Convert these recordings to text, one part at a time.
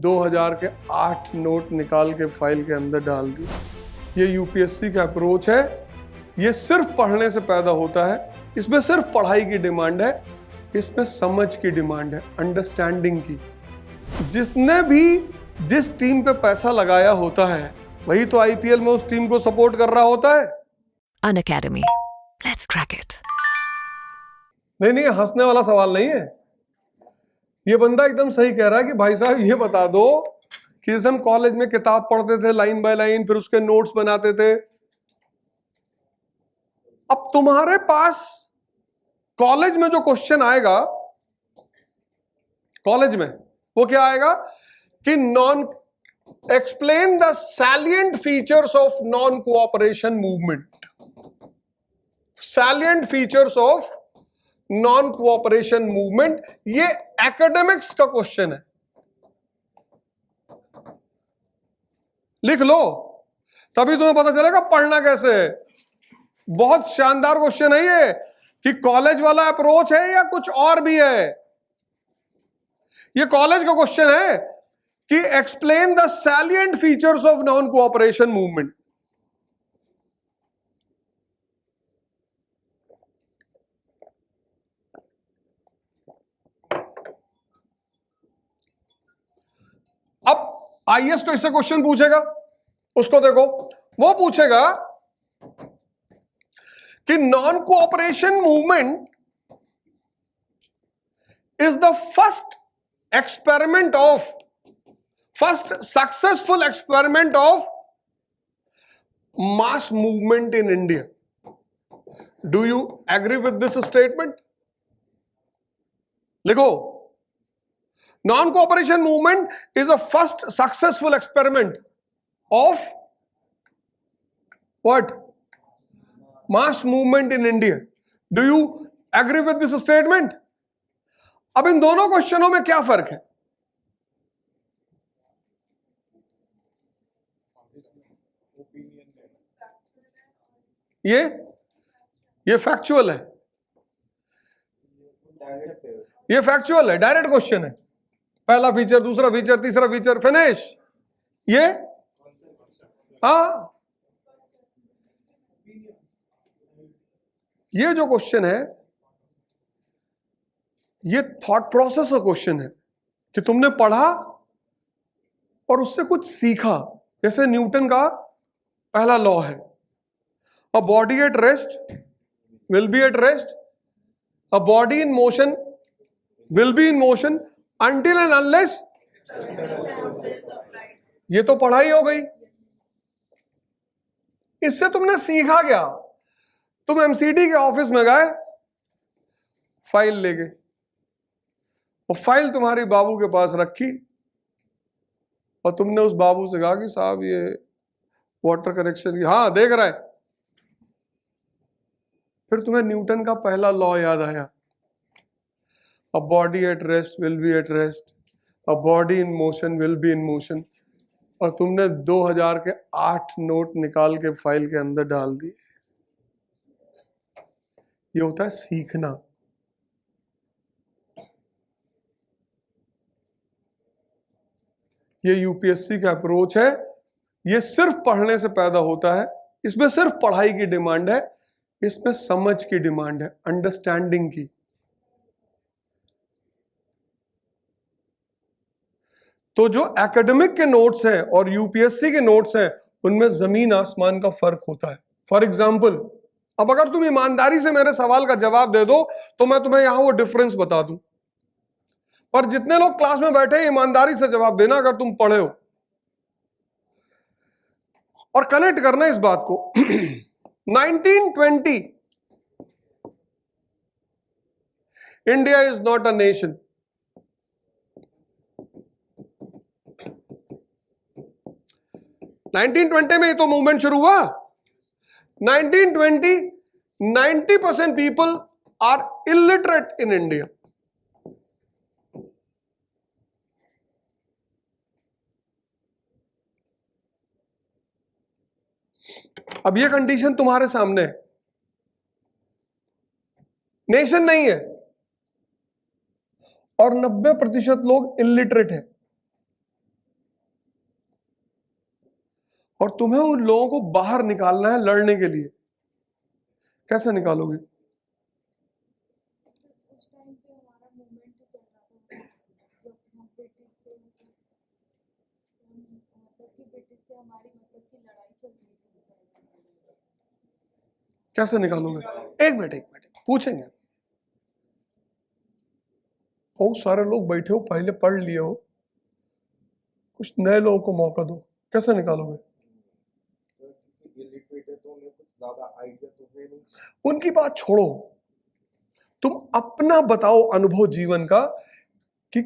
2000 के 8 नोट निकाल के फाइल के अंदर डाल दिए। ये यूपीएससी का अप्रोच है। ये सिर्फ पढ़ने से पैदा होता है। इसमें सिर्फ पढ़ाई की डिमांड है, इसमें समझ की डिमांड है, अंडरस्टैंडिंग की। जिसने भी जिस टीम पे पैसा लगाया होता है वही तो आईपीएल में उस टीम को सपोर्ट कर रहा होता है। Unacademy. Let's crack it. नहीं, हंसने वाला सवाल नहीं है। ये बंदा एकदम सही कह रहा है कि भाई साहब ये बता दो कि जैसे हम कॉलेज में किताब पढ़ते थे लाइन बाय लाइन, फिर उसके नोट्स बनाते थे, अब तुम्हारे पास कॉलेज में जो क्वेश्चन आएगा, कॉलेज में वो क्या आएगा कि explain the salient features of non cooperation movement. Salient features of non cooperation movement, ये एकेडमिक्स का क्वेश्चन है। लिख लो, तभी तुम्हें पता चलेगा पढ़ना कैसे है। बहुत शानदार क्वेश्चन है ये कि कॉलेज वाला अप्रोच है या कुछ और भी है। ये कॉलेज का क्वेश्चन है कि explain the salient features of non cooperation movement. अब आईएएस को इससे क्वेश्चन पूछेगा, उसको देखो, वो पूछेगा कि non cooperation movement is the first successful experiment of mass movement in India. Do you agree with this statement? लिखो, non cooperation movement is a first successful experiment of what? Mass movement in India. Do you agree with this statement? अब इन दोनों क्वेश्चनों में क्या फर्क है? ये factual है, ये फैक्चुअल है, डायरेक्ट क्वेश्चन है। पहला फीचर, दूसरा फीचर, तीसरा फीचर, फिनिश। ये ये जो क्वेश्चन है ये थॉट प्रोसेस का क्वेश्चन है कि तुमने पढ़ा और उससे कुछ सीखा। जैसे न्यूटन का पहला लॉ है, a body at rest will be at rest, a body in motion will be in motion until and unless। ये तो पढ़ाई हो गई। इससे तुमने सीखा क्या? तुम एमसीडी के ऑफिस में गए, फाइल ले गए, वो फाइल तुम्हारी बाबू के पास रखी और तुमने उस बाबू से कहा कि साहब ये वाटर करेक्शन की, हाँ देख रहा है। फिर तुम्हें न्यूटन का पहला लॉ याद आया, A body at rest will be at rest, a body in motion will be in motion, और तुमने 2000 के 8 नोट निकाल के फाइल के अंदर डाल दिए। ये होता है सीखना। ये यूपीएससी का अप्रोच है। ये सिर्फ पढ़ने से पैदा होता है। इसमें सिर्फ पढ़ाई की डिमांड है, इसमें समझ की डिमांड है, अंडरस्टैंडिंग की। तो जो एकेडमिक के नोट्स हैं और यूपीएससी के नोट्स हैं उनमें जमीन आसमान का फर्क होता है। फॉर एग्जाम्पल, अब अगर तुम ईमानदारी से मेरे सवाल का जवाब दे दो तो मैं तुम्हें यहां वो डिफरेंस बता दूं, पर जितने लोग क्लास में बैठे हैं ईमानदारी से जवाब देना अगर तुम पढ़े हो, और कनेक्ट करना इस बात को। 1920 India is not a nation. 1920 में ये तो मूवमेंट शुरू हुआ। 1920 90% people are illiterate in India. अब ये कंडीशन तुम्हारे सामने है, नेशन नहीं है और 90% लोग इलिटरेट है। और तुम्हें उन लोगों को बाहर निकालना है लड़ने के लिए। कैसे निकालोगे? कैसे निकालोगे? एक मिनट पूछेंगे। बहुत सारे लोग बैठे हो, पहले पढ़ लिए हो, कुछ नए लोगों को मौका दो। कैसे निकालोगे? उनकी बात छोड़ो, तुम अपना बताओ अनुभव जीवन का कि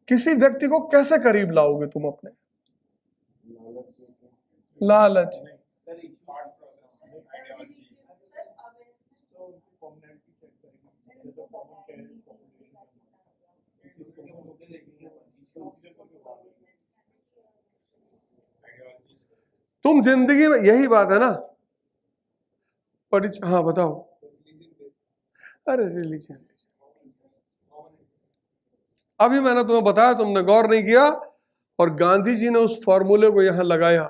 किसी व्यक्ति को कैसे करीब लाओगे तुम अपने। लालच। तुम जिंदगी में यही बात है ना, हाँ बताओ। अरे रिलीजन, अभी मैंने तुम्हें बताया, तुमने गौर नहीं किया, और गांधी जी ने उस फॉर्मूले को यहां लगाया।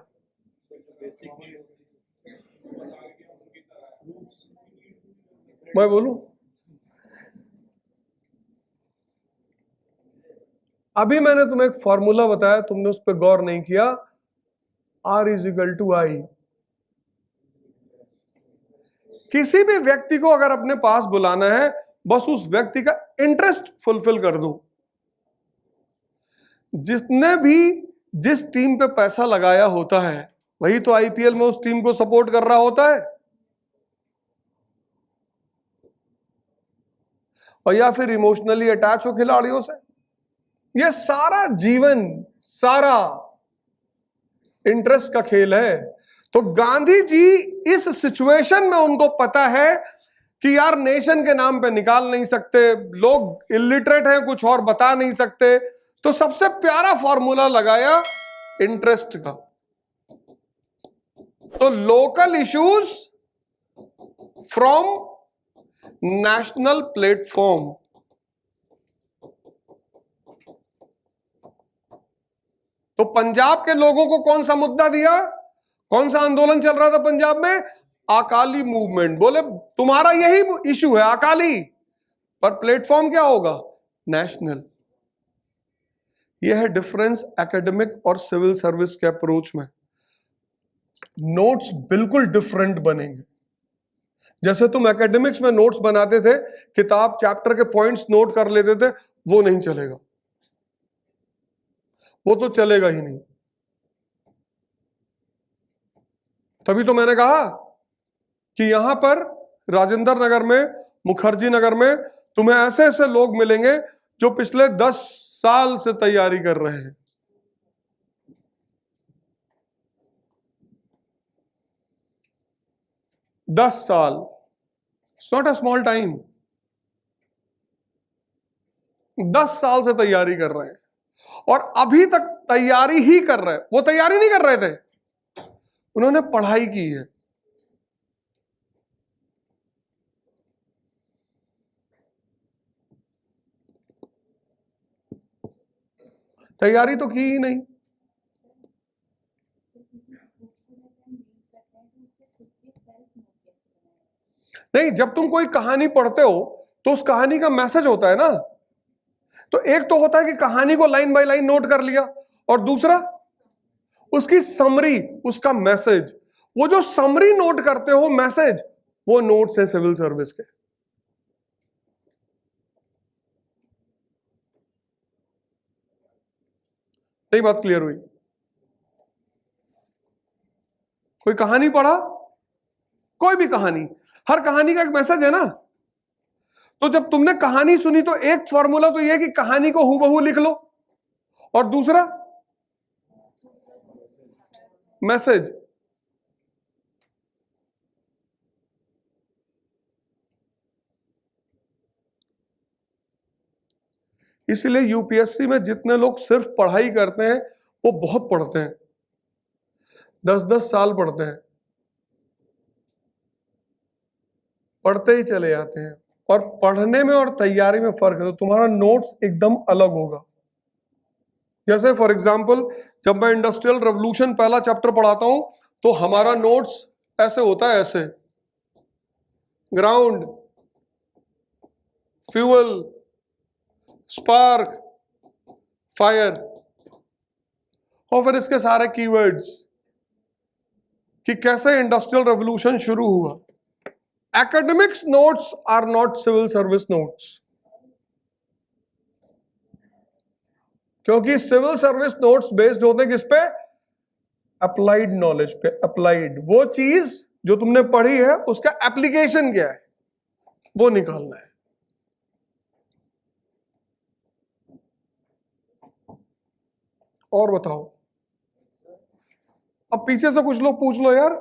मैं बोलूं? अभी मैंने तुम्हें एक फॉर्मूला बताया, तुमने उस पर गौर नहीं किया। R=I। किसी भी व्यक्ति को अगर अपने पास बुलाना है, बस उस व्यक्ति का इंटरेस्ट फुलफिल कर दो। जिसने भी जिस टीम पे पैसा लगाया होता है, वही तो IPL में उस टीम को सपोर्ट कर रहा होता है, और या फिर इमोशनली अटैच हो खिलाड़ियों से। यह सारा जीवन, सारा इंटरेस्ट का खेल है। तो गांधी जी इस सिचुएशन में उनको पता है कि यार नेशन के नाम पे निकाल नहीं सकते, लोग इलिटरेट हैं, कुछ और बता नहीं सकते, तो सबसे प्यारा फॉर्मूला लगाया इंटरेस्ट का। तो local issues from national platform. तो पंजाब के लोगों को कौन सा मुद्दा दिया? कौन सा आंदोलन चल रहा था पंजाब में? अकाली मूवमेंट। बोले तुम्हारा यही इशू है, अकाली, पर प्लेटफॉर्म क्या होगा? नेशनल। यह है डिफरेंस एकेडमिक और सिविल सर्विस के अप्रोच में। नोट्स बिल्कुल डिफरेंट बनेंगे। जैसे तुम एकेडमिक्स में नोट्स बनाते थे, किताब चैप्टर के पॉइंट्स नोट कर लेते थे, वो नहीं चलेगा, वो तो चलेगा ही नहीं। तभी तो मैंने कहा कि यहां पर राजेंद्र नगर में, मुखर्जी नगर में तुम्हें ऐसे ऐसे लोग मिलेंगे जो पिछले 10 साल से तैयारी कर रहे हैं। दस साल, it's not a small time. 10 साल से तैयारी कर रहे हैं, और अभी तक तैयारी ही कर रहे हैं। वो तैयारी नहीं कर रहे थे, उन्होंने पढ़ाई की है। तैयारी तो की ही नहीं। नहीं, जब तुम कोई कहानी पढ़ते हो तो उस कहानी का मैसेज होता है ना। तो एक तो होता है कि कहानी को लाइन बाय लाइन नोट कर लिया, और दूसरा उसकी समरी, उसका मैसेज। वो जो समरी नोट करते हो, मैसेज, वो नोट्स है सिविल सर्विस के। नई बात क्लियर हुई? कोई कहानी पढ़ा, कोई भी कहानी, हर कहानी का एक मैसेज है ना। तो जब तुमने कहानी सुनी तो एक फॉर्मूला तो यह कि कहानी को हूबहू लिख लो, और दूसरा मैसेज। इसलिए यूपीएससी में जितने लोग सिर्फ पढ़ाई करते हैं, वो बहुत पढ़ते हैं, 10-10 साल पढ़ते हैं, पढ़ते ही चले जाते हैं। और पढ़ने में और तैयारी में फर्क है। तो तुम्हारा नोट्स एकदम अलग होगा। जैसे फॉर एग्जाम्पल जब मैं इंडस्ट्रियल रेवोल्यूशन पहला चैप्टर पढ़ाता हूं तो हमारा नोट्स ऐसे होता है, ऐसे ग्राउंड, फ्यूल, स्पार्क, फायर, और फिर इसके सारे कीवर्ड्स कि कैसे इंडस्ट्रियल रेवोल्यूशन शुरू हुआ। Academics notes are not civil service notes, क्योंकि सिविल सर्विस नोट्स बेस्ड होते हैं किस पे? अप्लाइड नॉलेज पे। अप्लाइड, वो चीज जो तुमने पढ़ी है उसका एप्लीकेशन क्या है वो निकालना है। और बताओ, अब पीछे से कुछ लोग पूछ लो यार।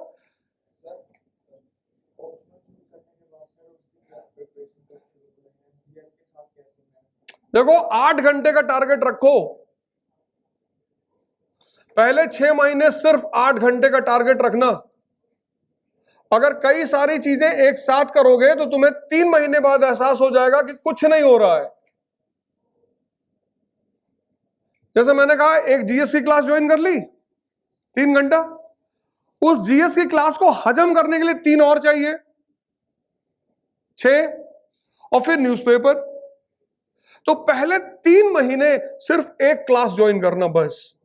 देखो 8 घंटे का टारगेट रखो, पहले 6 महीने सिर्फ 8 घंटे का टारगेट रखना। अगर कई सारी चीजें एक साथ करोगे तो तुम्हें 3 महीने बाद एहसास हो जाएगा कि कुछ नहीं हो रहा है। जैसे मैंने कहा, एक जीएस की क्लास ज्वाइन कर ली 3 घंटा, उस जीएस की क्लास को हजम करने के लिए 3 और चाहिए, 6, और फिर न्यूज़पेपर। तो पहले 3 महीने सिर्फ एक क्लास ज्वाइन करना बस,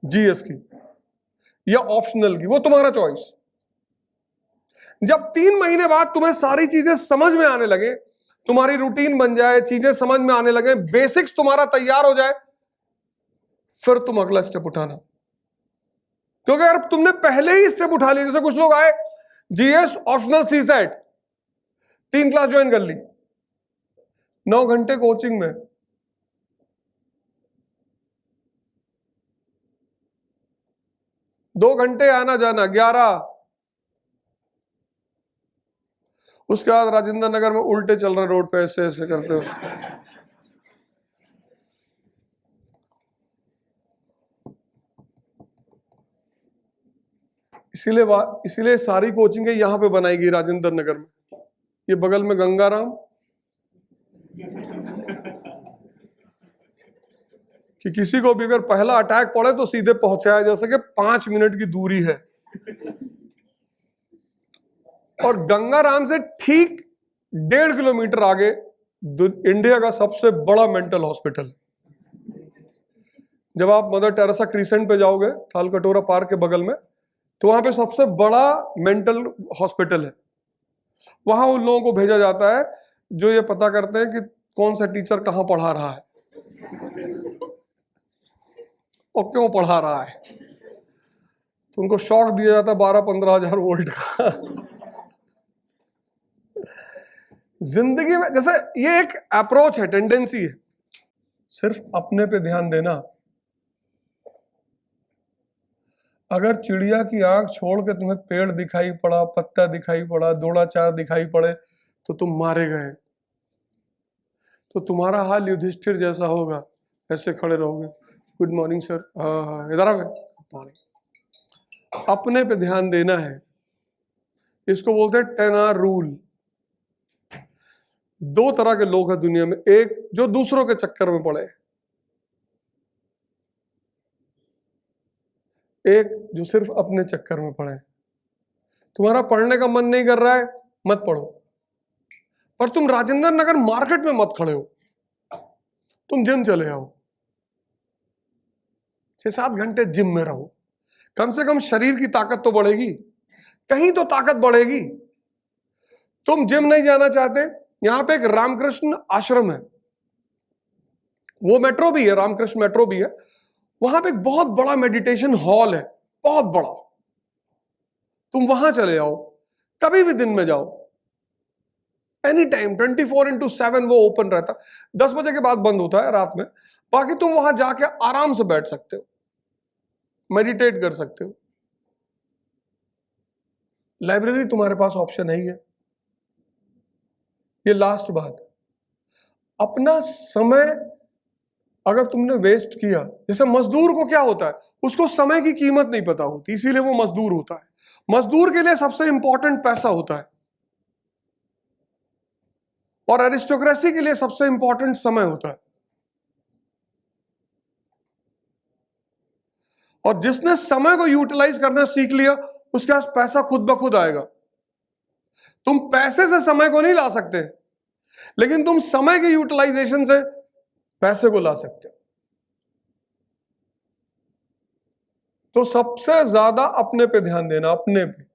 जीएस की या ऑप्शनल की, वो तुम्हारा चॉइस। जब 3 महीने बाद तुम्हें सारी चीजें समझ में आने लगे, तुम्हारी रूटीन बन जाए, चीजें समझ में आने लगे, बेसिक्स तुम्हारा तैयार हो जाए, फिर तुम अगला स्टेप उठाना। क्योंकि अगर तुमने पहले ही स्टेप उठा लिया, जैसे कुछ लोग आए GS optional CSAT 3 class join कर ली, 9 घंटे कोचिंग में, दो घंटे आना जाना 11, उसके बाद राजेंद्र नगर में उल्टे चल रहे रोड पे ऐसे ऐसे करते हुए। इसीलिए सारी कोचिंग यहां पे बनाई गई राजेंद्र नगर में। ये बगल में गंगाराम, कि किसी को भी अगर पहला अटैक पड़े तो सीधे पहुंचाया जा सके, 5 मिनट की दूरी है। और गंगाराम से ठीक 1.5 किलोमीटर आगे इंडिया का सबसे बड़ा मेंटल हॉस्पिटल। जब आप मदर टेरेसा क्रिसेंट पे जाओगे, थालकटोरा पार्क के बगल में, तो वहां पे सबसे बड़ा मेंटल हॉस्पिटल है। वहां उन लोगों को भेजा जाता है जो ये पता करते हैं कि कौन सा टीचर कहां पढ़ा रहा है और क्यों पढ़ा रहा है। तो उनको शॉक दिया जाता है 12-15 हजार वोल्ट का। जिंदगी में जैसे ये एक अप्रोच है, टेंडेंसी है, सिर्फ अपने पे ध्यान देना। अगर चिड़िया की आंख छोड़ के तुम्हें पेड़ दिखाई पड़ा, पत्ता दिखाई पड़ा, दोड़ाचार दिखाई पड़े तो तुम मारे गए। तो तुम्हारा हाल युधिष्ठिर जैसा होगा, ऐसे खड़े रहोगे, गुड मॉर्निंग सर, इधर आ गए, गुड मॉर्निंग। अपने पे ध्यान देना है। इसको बोलते हैं 10R रूल। 2 तरह के लोग हैं दुनिया में, एक जो दूसरों के चक्कर में पड़े, एक जो सिर्फ अपने चक्कर में पड़े। तुम्हारा पढ़ने का मन नहीं कर रहा है, मत पढ़ो, पर तुम राजेंद्र नगर मार्केट में मत खड़े हो, तुम जिम चले आओ, 6-7 घंटे जिम में रहो, कम से कम शरीर की ताकत तो बढ़ेगी, कहीं तो ताकत बढ़ेगी। तुम जिम नहीं जाना चाहते, यहां पे एक रामकृष्ण आश्रम है, वो मेट्रो भी है, रामकृष्ण मेट्रो भी है, वहां पे एक बहुत बड़ा मेडिटेशन हॉल है, बहुत बड़ा। तुम वहां चले जाओ, कभी भी दिन में जाओ, एनी टाइम, 24/7 वो ओपन रहता। 10 बजे के बाद बंद होता है रात में, बाकी तुम वहां जाके आराम से बैठ सकते हो, मेडिटेट कर सकते हो। लाइब्रेरी तुम्हारे पास ऑप्शन है ही है। ये लास्ट बात, अपना समय अगर तुमने वेस्ट किया, जैसे मजदूर को क्या होता है, उसको समय की कीमत नहीं पता होती, इसीलिए वो मजदूर होता है। मजदूर के लिए सबसे इंपॉर्टेंट पैसा होता है, और एरिस्टोक्रेसी के लिए सबसे इंपॉर्टेंट समय होता है। और जिसने समय को यूटिलाइज करना सीख लिया उसके पास पैसा खुद ब खुद आएगा। तुम पैसे से समय को नहीं ला सकते, लेकिन तुम समय के यूटिलाइजेशन से पैसे को ला सकते हो। तो सबसे ज्यादा अपने पे ध्यान देना, अपने पे।